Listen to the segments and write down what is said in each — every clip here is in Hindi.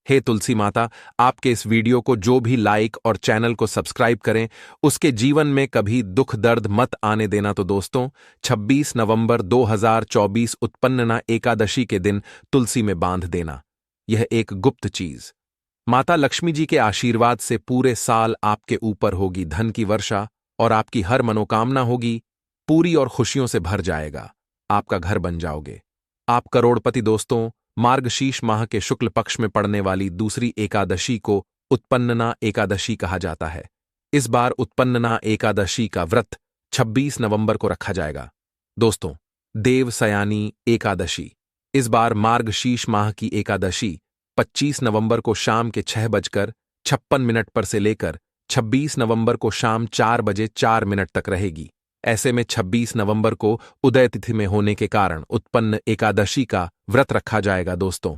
हे तुलसी माता, आपके इस वीडियो को जो भी लाइक और चैनल को सब्सक्राइब करें, उसके जीवन में कभी दुख दर्द मत आने देना। तो दोस्तों, 26 नवंबर 2024 उत्पन्नना एकादशी के दिन तुलसी में बांध देना। यह एक गुप्त चीज माता लक्ष्मी जी के आशीर्वाद से पूरे साल आपके ऊपर होगी धन की वर्षा, और आपकी हर मनोकामना होगी पूरी और खुशियों से भर जाएगा। आपका घर बन जाओगे, आप करोड़पति। दोस्तों, मार्गशीर्ष माह के शुक्ल पक्ष में पड़ने वाली दूसरी एकादशी को उत्पन्नना एकादशी कहा जाता है। इस बार उत्पन्नना एकादशी का व्रत 26 नवंबर को रखा जाएगा। दोस्तों, देवसयानी एकादशी। इस बार मार्गशीर्ष माह की एकादशी 25 नवंबर को शाम के 6:56 पर से लेकर 26 नवंबर को शाम 4:04 तक रहेगी। ऐसे में 26 नवंबर को उदय तिथि में होने के कारण उत्पन्न एकादशी का व्रत रखा जाएगा। दोस्तों,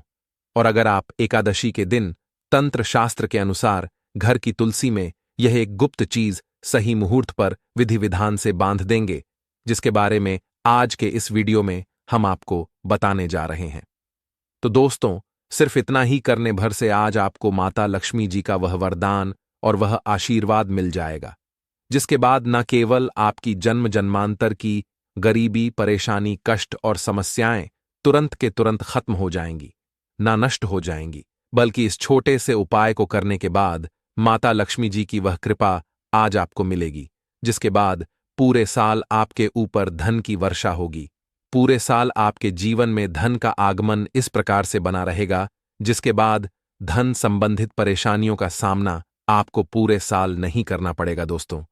और अगर आप एकादशी के दिन तंत्र शास्त्र के अनुसार घर की तुलसी में यह एक गुप्त चीज सही मुहूर्त पर विधि विधान से बांध देंगे, जिसके बारे में आज के इस वीडियो में हम आपको बताने जा रहे हैं। तो दोस्तों, सिर्फ इतना ही करने भर से आज आपको माता लक्ष्मी जी का वह वरदान और वह आशीर्वाद मिल जाएगा, जिसके बाद न केवल आपकी जन्म जन्मांतर की गरीबी, परेशानी, कष्ट और समस्याएं तुरंत के तुरंत खत्म हो जाएंगी, ना नष्ट हो जाएंगी, बल्कि इस छोटे से उपाय को करने के बाद माता लक्ष्मी जी की वह कृपा आज आपको मिलेगी, जिसके बाद पूरे साल आपके ऊपर धन की वर्षा होगी। पूरे साल आपके जीवन में धन का आगमन इस प्रकार से बना रहेगा, जिसके बाद धन संबंधित परेशानियों का सामना आपको पूरे साल नहीं करना पड़ेगा। दोस्तों,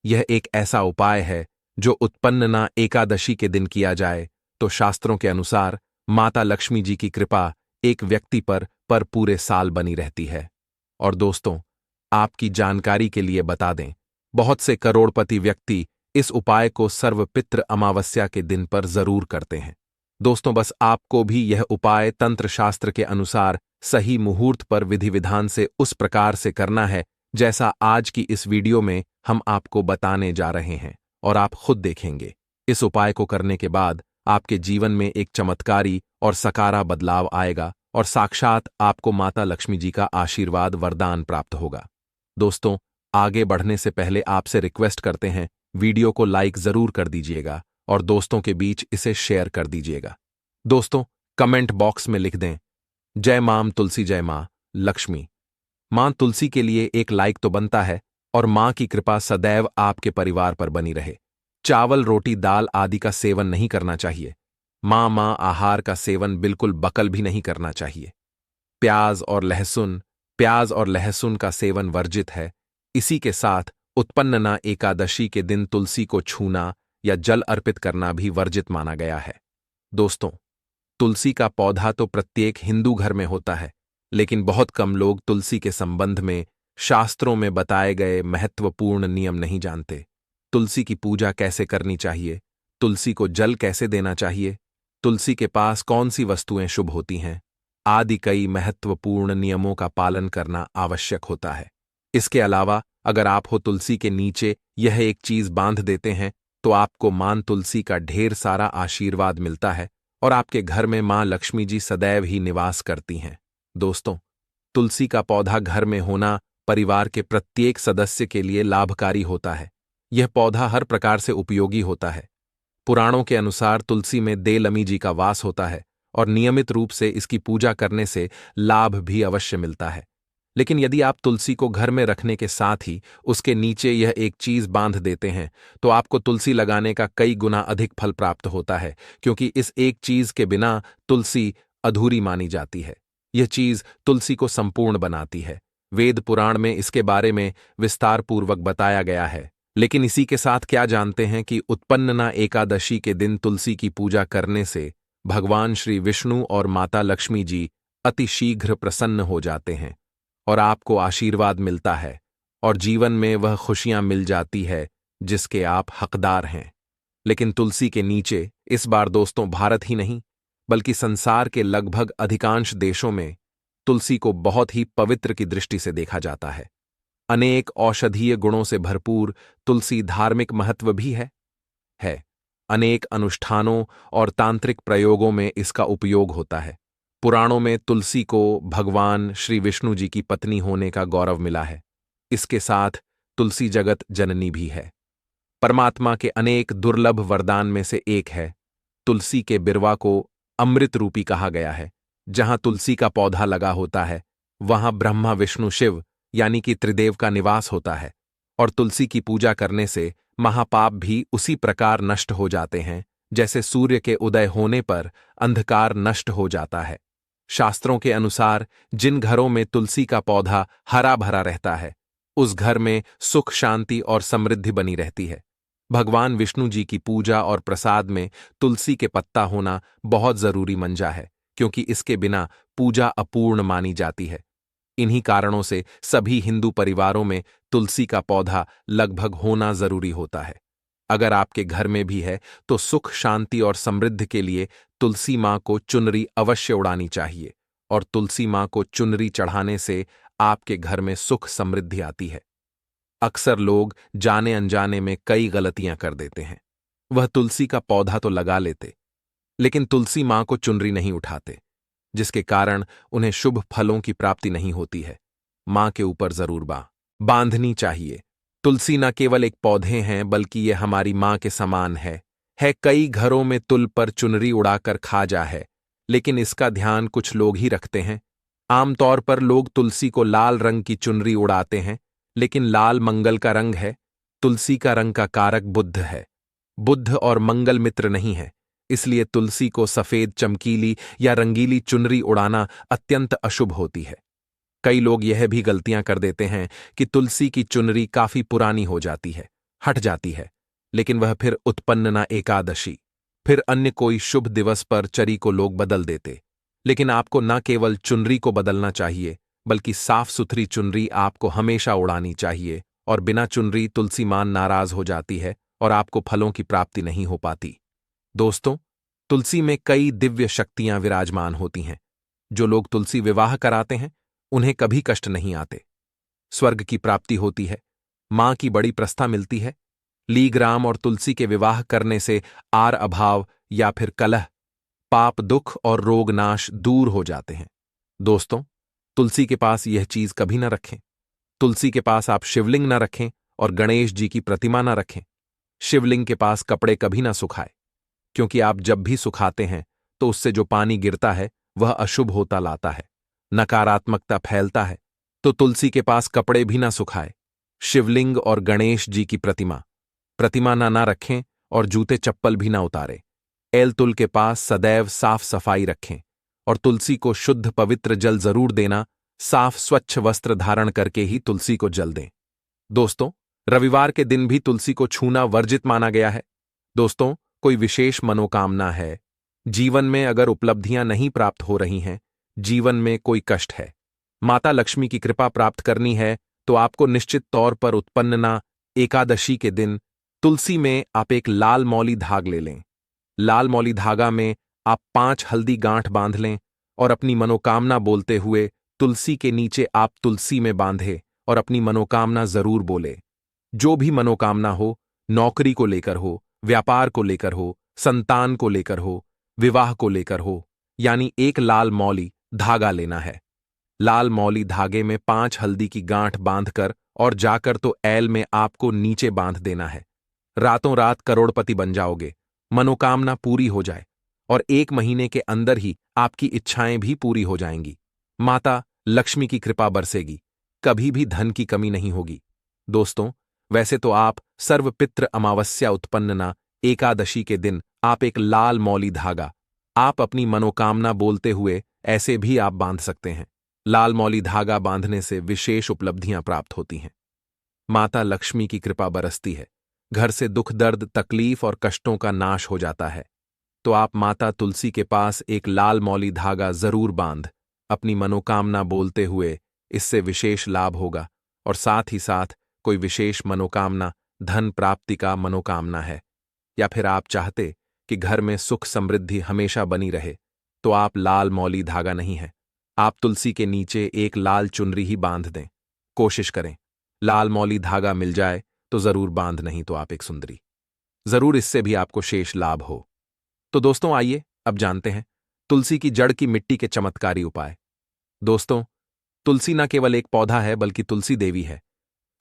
यह एक ऐसा उपाय है जो उत्पन्नना एकादशी के दिन किया जाए तो शास्त्रों के अनुसार माता लक्ष्मी जी की कृपा एक व्यक्ति पर पूरे साल बनी रहती है। और दोस्तों, आपकी जानकारी के लिए बता दें, बहुत से करोड़पति व्यक्ति इस उपाय को सर्वपितृ अमावस्या के दिन पर जरूर करते हैं। दोस्तों, बस आपको भी यह उपाय तंत्र शास्त्र के अनुसार सही मुहूर्त पर विधि विधान से उस प्रकार से करना है जैसा आज की इस वीडियो में हम आपको बताने जा रहे हैं, और आप खुद देखेंगे इस उपाय को करने के बाद आपके जीवन में एक चमत्कारी और सकारा बदलाव आएगा, और साक्षात आपको माता लक्ष्मी जी का आशीर्वाद वरदान प्राप्त होगा। दोस्तों, आगे बढ़ने से पहले आपसे रिक्वेस्ट करते हैं, वीडियो को लाइक जरूर कर दीजिएगा और दोस्तों के बीच इसे शेयर कर दीजिएगा। दोस्तों, कमेंट बॉक्स में लिख दें, जय मां तुलसी, जय मां लक्ष्मी। मां तुलसी के लिए एक लाइक तो बनता है, और मां की कृपा सदैव आपके परिवार पर बनी रहे। चावल, रोटी, दाल आदि का सेवन नहीं करना चाहिए। मां आहार का सेवन बिल्कुल बकल भी नहीं करना चाहिए। प्याज और लहसुन का सेवन वर्जित है। इसी के साथ उत्पन्नना एकादशी के दिन तुलसी को छूना या जल अर्पित करना भी वर्जित माना गया है। दोस्तों, तुलसी का पौधा तो प्रत्येक हिंदू घर में होता है, लेकिन बहुत कम लोग तुलसी के संबंध में शास्त्रों में बताए गए महत्वपूर्ण नियम नहीं जानते। तुलसी की पूजा कैसे करनी चाहिए, तुलसी को जल कैसे देना चाहिए, तुलसी के पास कौन सी वस्तुएं शुभ होती हैं, आदि कई महत्वपूर्ण नियमों का पालन करना आवश्यक होता है। इसके अलावा अगर आप हो तुलसी के नीचे यह एक चीज बांध देते हैं तो आपको मां तुलसी का ढेर सारा आशीर्वाद मिलता है, और आपके घर में मां लक्ष्मी जी सदैव ही निवास करती हैं। दोस्तों, तुलसी का पौधा घर में होना परिवार के प्रत्येक सदस्य के लिए लाभकारी होता है। यह पौधा हर प्रकार से उपयोगी होता है। पुराणों के अनुसार तुलसी में देलमी जी का वास होता है, और नियमित रूप से इसकी पूजा करने से लाभ भी अवश्य मिलता है। लेकिन यदि आप तुलसी को घर में रखने के साथ ही उसके नीचे यह एक चीज बांध देते हैं तो आपको तुलसी लगाने का कई गुना अधिक फल प्राप्त होता है, क्योंकि इस एक चीज के बिना तुलसी अधूरी मानी जाती है। यह चीज तुलसी को संपूर्ण बनाती है। वेद पुराण में इसके बारे में विस्तार पूर्वक बताया गया है। लेकिन इसी के साथ क्या जानते हैं कि उत्पन्नना एकादशी के दिन तुलसी की पूजा करने से भगवान श्री विष्णु और माता लक्ष्मी जी अति शीघ्र प्रसन्न हो जाते हैं, और आपको आशीर्वाद मिलता है, और जीवन में वह खुशियां मिल जाती है जिसके आप हकदार हैं। लेकिन तुलसी के नीचे इस बार दोस्तों भारत ही नहीं बल्कि संसार के लगभग अधिकांश देशों में तुलसी को बहुत ही पवित्र की दृष्टि से देखा जाता है। अनेक औषधीय गुणों से भरपूर तुलसी धार्मिक महत्व भी है। अनेक अनुष्ठानों और तांत्रिक प्रयोगों में इसका उपयोग होता है। पुराणों में तुलसी को भगवान श्री विष्णु जी की पत्नी होने का गौरव मिला है। इसके साथ तुलसी जगत जननी भी है। परमात्मा के अनेक दुर्लभ वरदान में से एक है। तुलसी के बिरवा को अमृत रूपी कहा गया है। जहां तुलसी का पौधा लगा होता है वहां ब्रह्मा विष्णु शिव यानी कि त्रिदेव का निवास होता है। और तुलसी की पूजा करने से महापाप भी उसी प्रकार नष्ट हो जाते हैं जैसे सूर्य के उदय होने पर अंधकार नष्ट हो जाता है। शास्त्रों के अनुसार जिन घरों में तुलसी का पौधा हरा भरा रहता है उस घर में सुख शांति और समृद्धि बनी रहती है। भगवान विष्णु जी की पूजा और प्रसाद में तुलसी के पत्ता होना बहुत जरूरी मंजा है, क्योंकि इसके बिना पूजा अपूर्ण मानी जाती है। इन्हीं कारणों से सभी हिंदू परिवारों में तुलसी का पौधा लगभग होना जरूरी होता है। अगर आपके घर में भी है तो सुख शांति और समृद्धि के लिए तुलसी मां को चुनरी अवश्य उड़ानी चाहिए। और तुलसी मां को चुनरी चढ़ाने से आपके घर में सुख समृद्धि आती है। अक्सर लोग जाने अनजाने में कई गलतियां कर देते हैं। वह तुलसी का पौधा तो लगा लेते लेकिन तुलसी मां को चुनरी नहीं उठाते, जिसके कारण उन्हें शुभ फलों की प्राप्ति नहीं होती है। मां के ऊपर जरूर बांधनी चाहिए। तुलसी न केवल एक पौधे हैं बल्कि ये हमारी मां के समान है। कई घरों में तुल पर चुनरी उड़ाकर खाजा है, लेकिन इसका ध्यान कुछ लोग ही रखते हैं। आमतौर पर लोग तुलसी को लाल रंग की चुनरी उड़ाते हैं, लेकिन लाल मंगल का रंग है। तुलसी का रंग का कारक बुध है। बुध और मंगल मित्र नहीं है, इसलिए तुलसी को सफेद चमकीली या रंगीली चुनरी उड़ाना अत्यंत अशुभ होती है। कई लोग यह भी गलतियां कर देते हैं कि तुलसी की चुनरी काफी पुरानी हो जाती है, हट जाती है, लेकिन वह फिर उत्पन्न ना एकादशी फिर अन्य कोई शुभ दिवस पर चरी को लोग बदल देते। लेकिन आपको न केवल चुनरी को बदलना चाहिए बल्कि साफ सुथरी चुनरी आपको हमेशा उड़ानी चाहिए। और बिना चुनरी तुलसी मां नाराज हो जाती है और आपको फलों की प्राप्ति नहीं हो पाती। दोस्तों, तुलसी में कई दिव्य शक्तियां विराजमान होती हैं। जो लोग तुलसी विवाह कराते हैं उन्हें कभी कष्ट नहीं आते। स्वर्ग की प्राप्ति होती है, मां की बड़ी प्रस्था मिलती है। लीग्राम और तुलसी के विवाह करने से आर अभाव या फिर कलह, पाप, दुख और रोग नाश दूर हो जाते हैं। दोस्तों, तुलसी के पास यह चीज कभी न रखें। तुलसी के पास आप शिवलिंग न रखें और गणेश जी की प्रतिमा न रखें। शिवलिंग के पास कपड़े कभी ना सुखाए, क्योंकि आप जब भी सुखाते हैं तो उससे जो पानी गिरता है वह अशुभ होता लाता है, नकारात्मकता फैलता है। तो तुलसी के पास कपड़े भी ना सुखाए। शिवलिंग और गणेश जी की प्रतिमा ना रखें और जूते चप्पल भी ना उतारे। तुल के पास सदैव साफ सफाई रखें और तुलसी को शुद्ध पवित्र जल जरूर देना। साफ स्वच्छ वस्त्र धारण करके ही तुलसी को जल दें। दोस्तों, रविवार के दिन भी तुलसी को छूना वर्जित माना गया है। दोस्तों, कोई विशेष मनोकामना है, जीवन में अगर उपलब्धियां नहीं प्राप्त हो रही हैं, जीवन में कोई कष्ट है, माता लक्ष्मी की कृपा प्राप्त करनी है, तो आपको निश्चित तौर पर उत्पन्ना एकादशी के दिन तुलसी में आप एक लाल मौली धाग ले लें। लाल मौली धागा में आप 5 हल्दी गांठ बांध लें और अपनी मनोकामना बोलते हुए तुलसी के नीचे आप तुलसी में बांधे और अपनी मनोकामना जरूर बोले। जो भी मनोकामना हो, नौकरी को लेकर हो, व्यापार को लेकर हो, संतान को लेकर हो, विवाह को लेकर हो, यानी एक लाल मौली धागा लेना है। लाल मौली धागे में 5 हल्दी की गांठ बांधकर और जाकर तो ऐल में आपको नीचे बांध देना है। रातों रात करोड़पति बन जाओगे, मनोकामना पूरी हो जाए और 1 महीने के अंदर ही आपकी इच्छाएं भी पूरी हो जाएंगी। माता लक्ष्मी की कृपा बरसेगी, कभी भी धन की कमी नहीं होगी। दोस्तों, वैसे तो आप सर्वपित्र अमावस्या उत्पन्ना एकादशी के दिन आप एक लाल मौली धागा आप अपनी मनोकामना बोलते हुए ऐसे भी आप बांध सकते हैं। लाल मौली धागा बांधने से विशेष उपलब्धियां प्राप्त होती हैं। माता लक्ष्मी की कृपा बरसती है, घर से दुख दर्द तकलीफ और कष्टों का नाश हो जाता है। तो आप माता तुलसी के पास एक लाल मौली धागा जरूर बांध अपनी मनोकामना बोलते हुए, इससे विशेष लाभ होगा। और साथ ही साथ कोई विशेष मनोकामना, धन प्राप्ति का मनोकामना है, या फिर आप चाहते कि घर में सुख समृद्धि हमेशा बनी रहे, तो आप लाल मौली धागा नहीं है, आप तुलसी के नीचे एक लाल चुनरी ही बांध दें। कोशिश करें, लाल मौली धागा मिल जाए तो जरूर बांध, नहीं तो आप एक सुंदरी, जरूर इससे भी आपको शेष लाभ हो। तो दोस्तों, आइए अब जानते हैं तुलसी की जड़ की मिट्टी के चमत्कारी उपाय। दोस्तों, तुलसी न केवल एक पौधा है बल्कि तुलसी देवी है।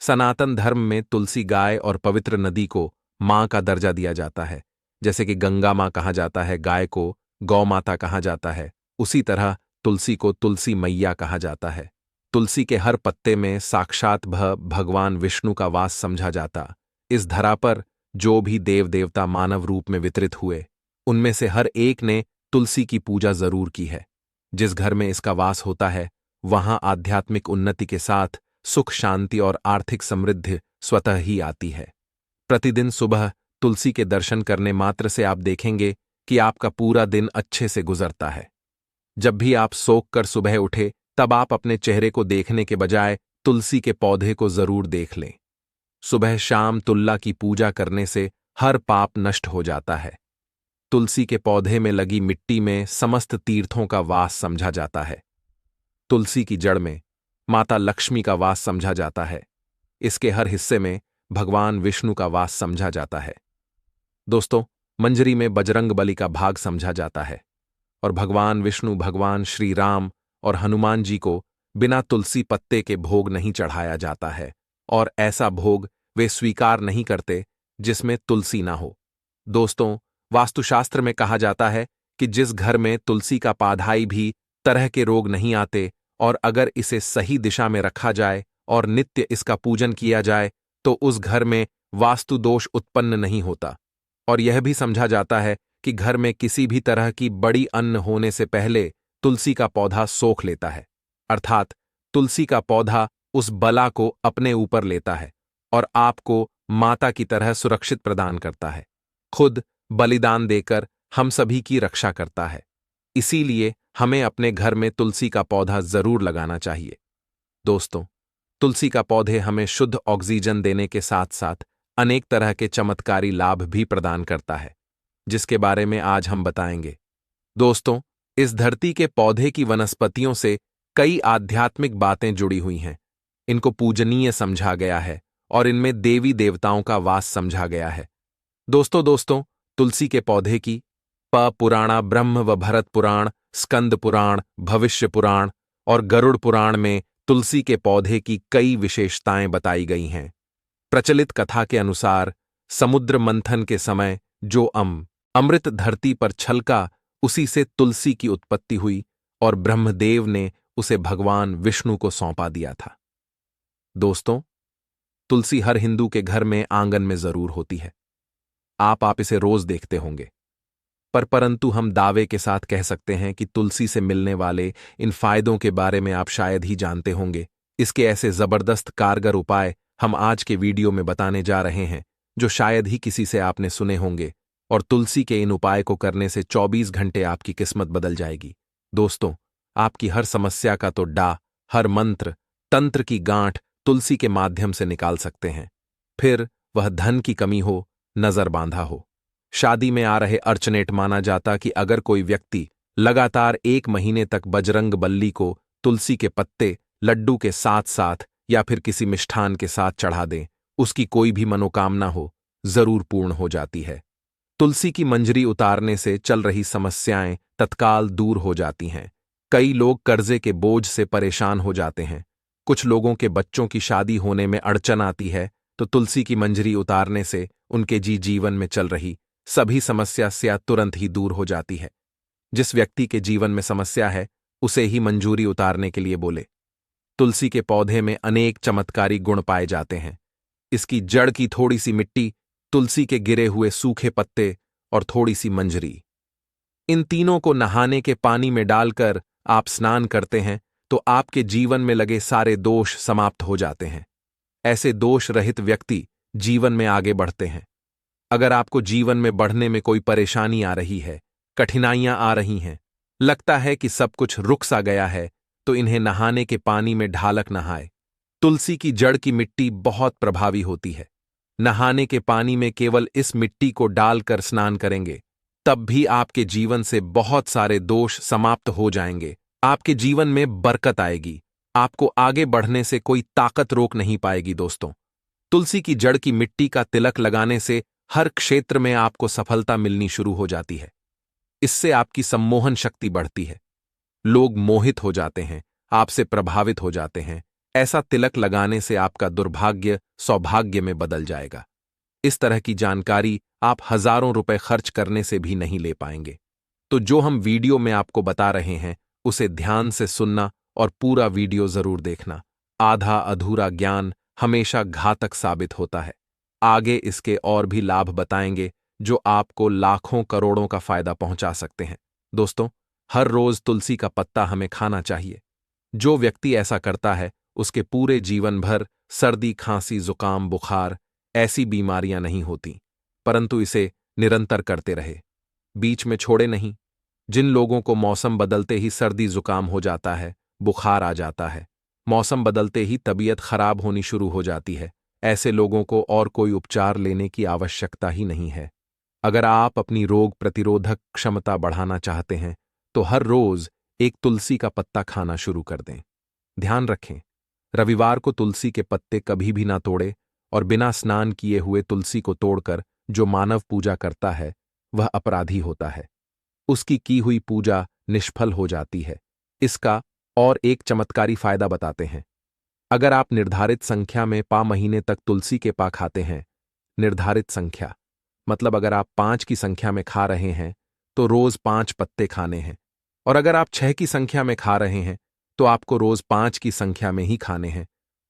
सनातन धर्म में तुलसी गाय और पवित्र नदी को मां का दर्जा दिया जाता है। जैसे कि गंगा मां कहा जाता है, गाय को गौ माता कहा जाता है, उसी तरह तुलसी को तुलसी मैया कहा जाता है। तुलसी के हर पत्ते में साक्षात भगवान विष्णु का वास समझा जाता। इस धरा पर जो भी देव देवता मानव रूप में वितरित हुए, उनमें से हर एक ने तुलसी की पूजा जरूर की है। जिस घर में इसका वास होता है, वहां आध्यात्मिक उन्नति के साथ सुख, शांति और आर्थिक समृद्धि स्वतः ही आती है। प्रतिदिन सुबह तुलसी के दर्शन करने मात्र से आप देखेंगे कि आपका पूरा दिन अच्छे से गुजरता है। जब भी आप सोख कर सुबह उठे, तब आप अपने चेहरे को देखने के बजाय तुलसी के पौधे को जरूर देख लें। सुबह शाम तुल्ला की पूजा करने से हर पाप नष्ट हो जाता है। तुलसी के पौधे में लगी मिट्टी में समस्त तीर्थों का वास समझा जाता है। तुलसी की जड़ में माता लक्ष्मी का वास समझा जाता है। इसके हर हिस्से में भगवान विष्णु का वास समझा जाता है। दोस्तों, मंजरी में बजरंगबली का भाग समझा जाता है और भगवान विष्णु, भगवान श्री राम और हनुमान जी को बिना तुलसी पत्ते के भोग नहीं चढ़ाया जाता है और ऐसा भोग वे स्वीकार नहीं करते जिसमें तुलसी ना हो। दोस्तों, वास्तुशास्त्र में कहा जाता है कि जिस घर में तुलसी का पाधाई भी तरह के रोग नहीं आते और अगर इसे सही दिशा में रखा जाए और नित्य इसका पूजन किया जाए तो उस घर में वास्तु दोष उत्पन्न नहीं होता। और यह भी समझा जाता है कि घर में किसी भी तरह की बड़ी अन्न होने से पहले तुलसी का पौधा सोख लेता है, अर्थात तुलसी का पौधा उस बला को अपने ऊपर लेता है और आपको माता की तरह सुरक्षित प्रदान करता है। खुद बलिदान देकर हम सभी की रक्षा करता है। इसीलिए हमें अपने घर में तुलसी का पौधा जरूर लगाना चाहिए। दोस्तों, तुलसी का पौधे हमें शुद्ध ऑक्सीजन देने के साथ साथ अनेक तरह के चमत्कारी लाभ भी प्रदान करता है, जिसके बारे में आज हम बताएंगे। दोस्तों, इस धरती के पौधे की वनस्पतियों से कई आध्यात्मिक बातें जुड़ी हुई हैं। इनको पूजनीय समझा गया है और इनमें देवी देवताओं का वास समझा गया है। दोस्तों, तुलसी के पौधे की पुराणा, ब्रह्म व भरत पुराण, स्कंद पुराण, भविष्य पुराण और गरुड़ पुराण में तुलसी के पौधे की कई विशेषताएं बताई गई हैं। प्रचलित कथा के अनुसार समुद्र मंथन के समय जो अमृत धरती पर छलका, उसी से तुलसी की उत्पत्ति हुई और ब्रह्मदेव ने उसे भगवान विष्णु को सौंपा दिया था। दोस्तों, तुलसी हर हिंदू के घर में आंगन में जरूर होती है। आप इसे रोज देखते होंगे। परंतु हम दावे के साथ कह सकते हैं कि तुलसी से मिलने वाले इन फायदों के बारे में आप शायद ही जानते होंगे। इसके ऐसे जबरदस्त कारगर उपाय हम आज के वीडियो में बताने जा रहे हैं, जो शायद ही किसी से आपने सुने होंगे। और तुलसी के इन उपाय को करने से 24 घंटे आपकी किस्मत बदल जाएगी। दोस्तों, आपकी हर समस्या का तो हर मंत्र तंत्र की गांठ तुलसी के माध्यम से निकाल सकते हैं। फिर वह धन की कमी हो, नजर बांधा हो, शादी में आ रहे अर्चनेट, माना जाता कि अगर कोई व्यक्ति लगातार 1 महीने तक बजरंग बल्ली को तुलसी के पत्ते लड्डू के साथ साथ या फिर किसी मिष्ठान के साथ चढ़ा दें, उसकी कोई भी मनोकामना हो जरूर पूर्ण हो जाती है। तुलसी की मंजरी उतारने से चल रही समस्याएं तत्काल दूर हो जाती हैं। कई लोग कर्जे के बोझ से परेशान हो जाते हैं। कुछ लोगों के बच्चों की शादी होने में अड़चन आती है, तो तुलसी की मंजरी उतारने से उनके जीवन में चल रही सभी समस्या तुरंत ही दूर हो जाती है। जिस व्यक्ति के जीवन में समस्या है, उसे ही मंजूरी उतारने के लिए बोले। तुलसी के पौधे में अनेक चमत्कारी गुण पाए जाते हैं। इसकी जड़ की थोड़ी सी मिट्टी, तुलसी के गिरे हुए सूखे पत्ते और थोड़ी सी मंजरी, इन तीनों को नहाने के पानी में डालकर आप स्नान करते हैं तो आपके जीवन में लगे सारे दोष समाप्त हो जाते हैं। ऐसे दोष रहित व्यक्ति जीवन में आगे बढ़ते हैं। अगर आपको जीवन में बढ़ने में कोई परेशानी आ रही है, कठिनाइयां आ रही हैं, लगता है कि सब कुछ रुक सा गया है, तो इन्हें नहाने के पानी में ढालक नहाए। तुलसी की जड़ की मिट्टी बहुत प्रभावी होती है। नहाने के पानी में केवल इस मिट्टी को डालकर स्नान करेंगे, तब भी आपके जीवन से बहुत सारे दोष समाप्त हो जाएंगे। आपके जीवन में बरकत आएगी। आपको आगे बढ़ने से कोई ताकत रोक नहीं पाएगी। दोस्तों, तुलसी की जड़ की मिट्टी का तिलक लगाने से हर क्षेत्र में आपको सफलता मिलनी शुरू हो जाती है। इससे आपकी सम्मोहन शक्ति बढ़ती है। लोग मोहित हो जाते हैं, आपसे प्रभावित हो जाते हैं। ऐसा तिलक लगाने से आपका दुर्भाग्य सौभाग्य में बदल जाएगा। इस तरह की जानकारी आप हजारों रुपए खर्च करने से भी नहीं ले पाएंगे। तो जो हम वीडियो में आपको बता रहे हैं उसे ध्यान से सुनना और पूरा वीडियो जरूर देखना। आधा अधूरा ज्ञान हमेशा घातक साबित होता है। आगे इसके और भी लाभ बताएंगे जो आपको लाखों करोड़ों का फायदा पहुंचा सकते हैं। दोस्तों, हर रोज तुलसी का पत्ता हमें खाना चाहिए। जो व्यक्ति ऐसा करता है उसके पूरे जीवन भर सर्दी, खांसी, जुकाम, बुखार ऐसी बीमारियां नहीं होती, परंतु इसे निरंतर करते रहे, बीच में छोड़े नहीं। जिन लोगों को मौसम बदलते ही सर्दी जुकाम हो जाता है, बुखार आ जाता है, मौसम बदलते ही तबीयत खराब होनी शुरू हो जाती है, ऐसे लोगों को और कोई उपचार लेने की आवश्यकता ही नहीं है। अगर आप अपनी रोग प्रतिरोधक क्षमता बढ़ाना चाहते हैं तो हर रोज एक तुलसी का पत्ता खाना शुरू कर दें। ध्यान रखें, रविवार को तुलसी के पत्ते कभी भी ना तोड़े और बिना स्नान किए हुए तुलसी को तोड़कर जो मानव पूजा करता है वह अपराधी होता है। उसकी की हुई पूजा निष्फल हो जाती है। इसका और एक चमत्कारी फायदा बताते हैं। अगर आप निर्धारित संख्या में महीने तक तुलसी के पा खाते हैं, निर्धारित संख्या मतलब अगर आप 5 की संख्या में खा रहे हैं तो रोज 5 पत्ते खाने हैं, और अगर आप 6 की संख्या में खा रहे हैं तो आपको रोज 5 की संख्या में ही खाने हैं,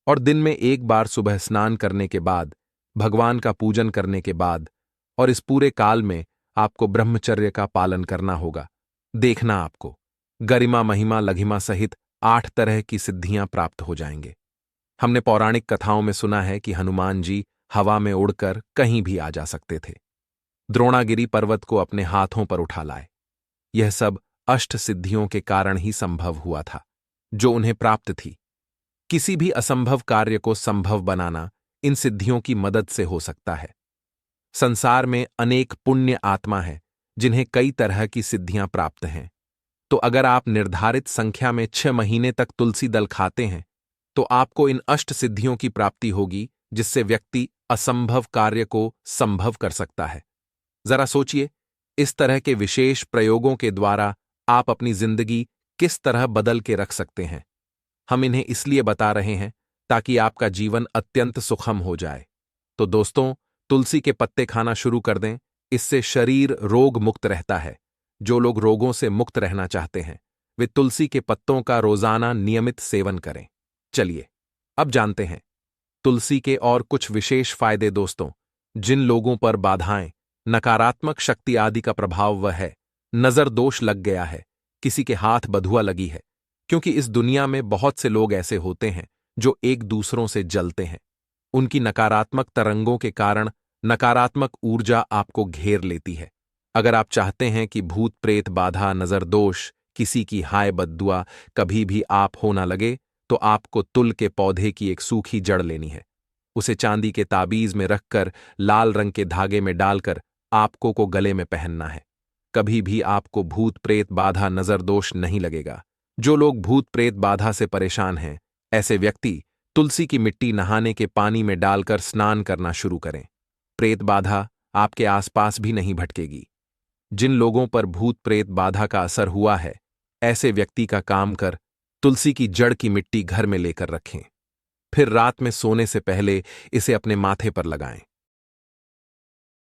और दिन में एक बार सुबह स्नान करने के बाद, भगवान का पूजन करने के बाद, और इस पूरे काल में आपको ब्रह्मचर्य का पालन करना होगा। देखना आपको गरिमा, महिमा, लघिमा सहित 8 तरह की सिद्धियां प्राप्त हो जाएंगे। हमने पौराणिक कथाओं में सुना है कि हनुमान जी हवा में उड़कर कहीं भी आ जा सकते थे, द्रोणागिरी पर्वत को अपने हाथों पर उठा लाए। यह सब अष्ट सिद्धियों के कारण ही संभव हुआ था जो उन्हें प्राप्त थी। किसी भी असंभव कार्य को संभव बनाना इन सिद्धियों की मदद से हो सकता है। संसार में अनेक पुण्य आत्मा हैं जिन्हें कई तरह की सिद्धियां प्राप्त हैं। तो अगर आप निर्धारित संख्या में 6 महीने तक तुलसी दल खाते हैं तो आपको इन अष्ट सिद्धियों की प्राप्ति होगी, जिससे व्यक्ति असंभव कार्य को संभव कर सकता है। जरा सोचिए, इस तरह के विशेष प्रयोगों के द्वारा आप अपनी जिंदगी किस तरह बदल के रख सकते हैं। हम इन्हें इसलिए बता रहे हैं ताकि आपका जीवन अत्यंत सुखम हो जाए। तो दोस्तों, तुलसी के पत्ते खाना शुरू कर दें। इससे शरीर रोग मुक्त रहता है। जो लोग रोगों से मुक्त रहना चाहते हैं वे तुलसी के पत्तों का रोजाना नियमित सेवन करें। चलिए अब जानते हैं तुलसी के और कुछ विशेष फायदे। दोस्तों, जिन लोगों पर बाधाएं, नकारात्मक शक्ति आदि का प्रभाव वह है, नजर दोष लग गया है, किसी के हाथ बधुआ लगी है, क्योंकि इस दुनिया में बहुत से लोग ऐसे होते हैं जो एक दूसरों से जलते हैं। उनकी नकारात्मक तरंगों के कारण नकारात्मक ऊर्जा आपको घेर लेती है। अगर आप चाहते हैं कि भूत प्रेत बाधा, नजर दोष, किसी की हाय बद्दुआ कभी भी आप हो ना लगे, तो आपको तुल के पौधे की एक सूखी जड़ लेनी है। उसे चांदी के ताबीज में रखकर लाल रंग के धागे में डालकर आपको को गले में पहनना है। कभी भी आपको भूत प्रेत बाधा, नजर दोष नहीं लगेगा। जो लोग भूत प्रेत बाधा से परेशान हैं, ऐसे व्यक्ति तुलसी की मिट्टी नहाने के पानी में डालकर स्नान करना शुरू करें। प्रेत बाधा आपके आसपास भी नहीं भटकेगी। जिन लोगों पर भूत प्रेत बाधा का असर हुआ है, ऐसे व्यक्ति का काम कर तुलसी की जड़ की मिट्टी घर में लेकर रखें। फिर रात में सोने से पहले इसे अपने माथे पर लगाएं।